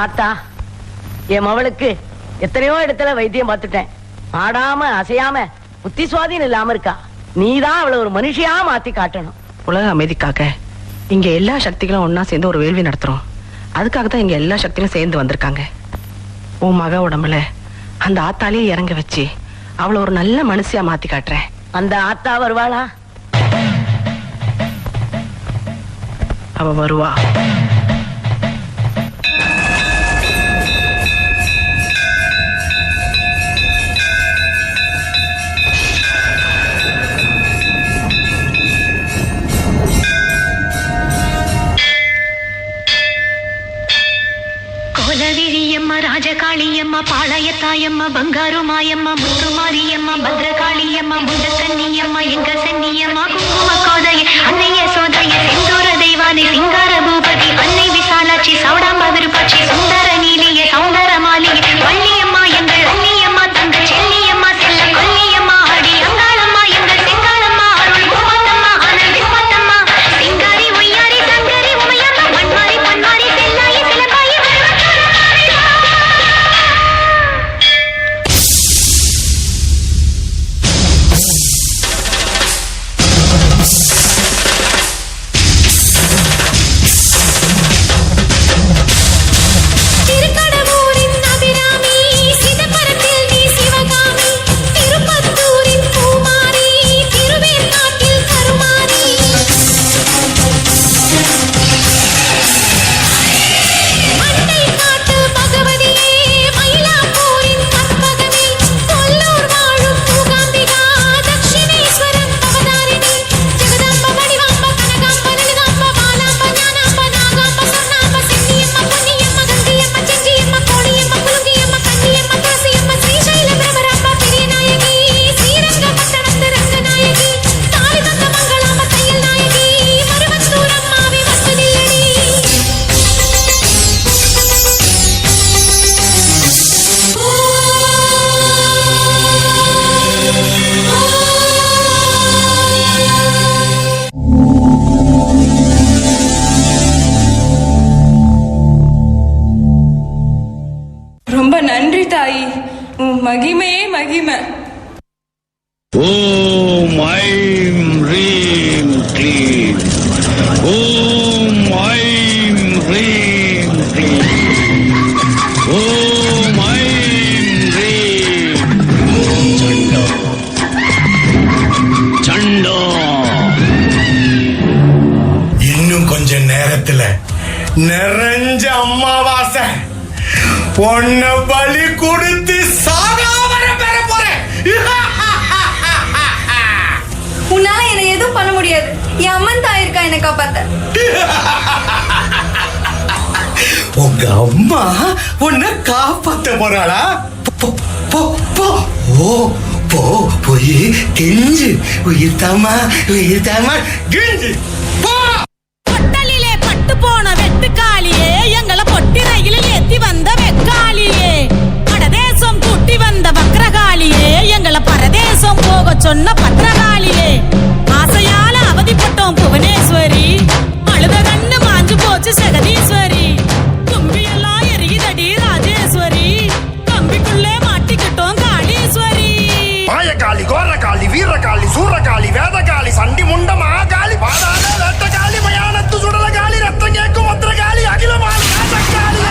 ஆத்தா, என் மவளுக்கு எத்தனையோ இடத்துல வைத்தியம் பார்த்துட்டேன். ஆடாம அசையாம புத்தி சுவாதீனம் இல்லாம இருக்கா. நீதான் அவளை ஒரு மனுஷியா மாத்தி காட்டணும். உலக அமைதிக்காக இங்க எல்லா சக்திகளும் ஒன்னா சேர்ந்து ஒரு வேள்வி நடத்துறோம். அதுக்காக தான் இங்க எல்லா சக்திகளும் சேர்ந்து வந்திருக்காங்க. உன் மக உடம்புல அந்த ஆத்தாலேயே இறங்க வச்சு அவளை ஒரு நல்ல மனுஷியா மாத்தி காட்டுறேன். அந்த ஆத்தா வருவாளா? அவ வருவா. கோலவிழியம்மா, ராஜகாளியம்மா, பாளையத்தாயம்மா, பங்காரு மாயம்மா, முத்துமாரியம்மா, பத்ரகாளியம்மா, முண்டக்கன்னியம்மா, எங்க சன்னியம்மா, குங்கும கோதைய அன்னைய சோதைய செந்தூர தெய்வானை சிங்கார பூபதி அன்னை விசாலாட்சி சௌடாம்ப விருப்பாட்சி சுந்தர நீலிய சௌந்தர மாலிய வள்ளியம்மா எங்கள் அன்னியம்மா தங்க செல்லியம்மா செல்ல கொல்லியம்மா அடி அங்காளம்மா எங்கள் செங்காளம்மா அருள் குமாத்தம்மா அனல் விஸ்வத்தம்மா சிங்காரி ஒய்யாரி சங்கரி உமையம்மா மண்மாரி பொன்மாரி செல்லாயி சிலம்பாயி மகிமையே மகிமை. ஓம் ஐம் ரீம் க்ளீம். ஓம் ஐம் ரீம் க்ளீம். ஓம் ஐம் ரீம். சண்டோ சண்டோ. இன்னும் கொஞ்ச நேரத்துல நிறைஞ்ச அம்மாவாசை உன்ன பலி கொடுத்து சாகாவரம் பெற போறேன். உன்னால என்ன எதுவும் பண்ண முடியாது. என் அம்மன் தான் இருக்கா என்ன காப்பாத்த. உங்க அம்மா உன்னை காப்பாத்த போறாளா? போய் கெஞ்சு. உயிர் தாமா கெஞ்சு. பொட்டலிலே பட்டு போன வெட்டுக்காளியே, எங்களை பொட்டி ரயிலில் ஏத்தி வந்த வெக்காளியே, படதேசம் கூட்டி வந்த வக்ரகாளியே, எங்களை பரதேசம் போக சொன்ன பத்ரகாளியே, ஆசையால அவதிப்பட்டோம் புவனேஸ்வரி, அழுத கண்ணு மாஞ்சு போச்சு ஜெகதீஸ்வரி, தும்பியெல்லாம் எரியுதடி ராஜேஸ்வரி, கம்பிக்குள்ளே மாட்டிக்கிட்டோம் காளீஸ்வரி. பாயகாளி, கோரகாளி, வீரகாளி, சூரகாளி, வேதகாளி, சண்டி முண்ட மகாகாளி, பாதாள வேட்டகாளி, மயானத்து சுடலகாளி, ரத்தம் கேட்கும் பத்ரகாளி, அகிலமான ராஜகாளி.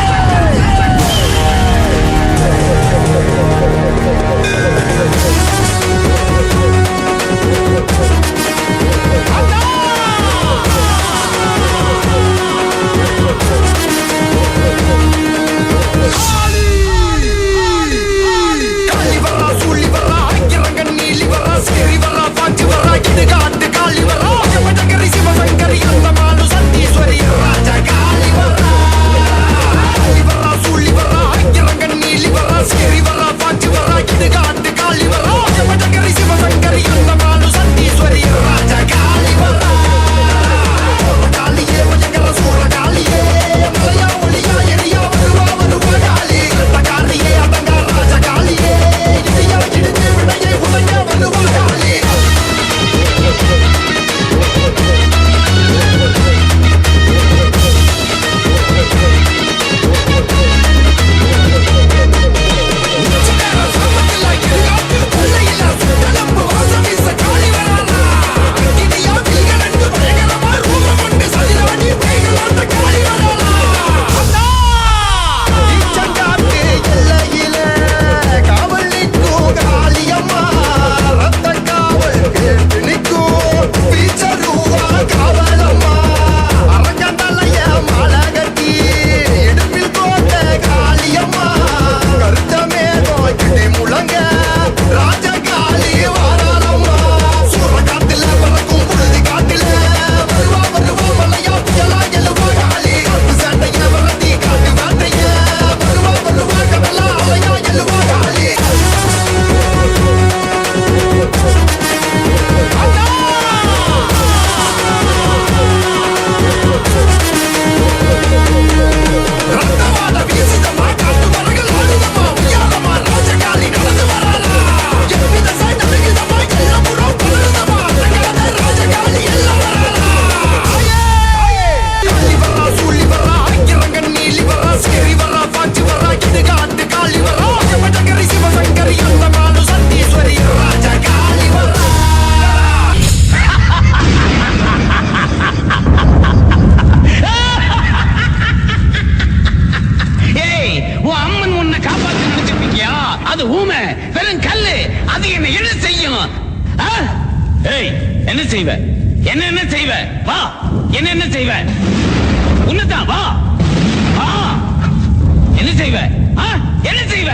ஊமை, வெறும் கல்லு. அது என்ன என்ன செய்யும்? ஏய், என்ன செய்வ? என்ன செய்வ? வா, என்ன செய்வ? உன்னதான் வா. என்ன செய்வ? என்ன செய்வ?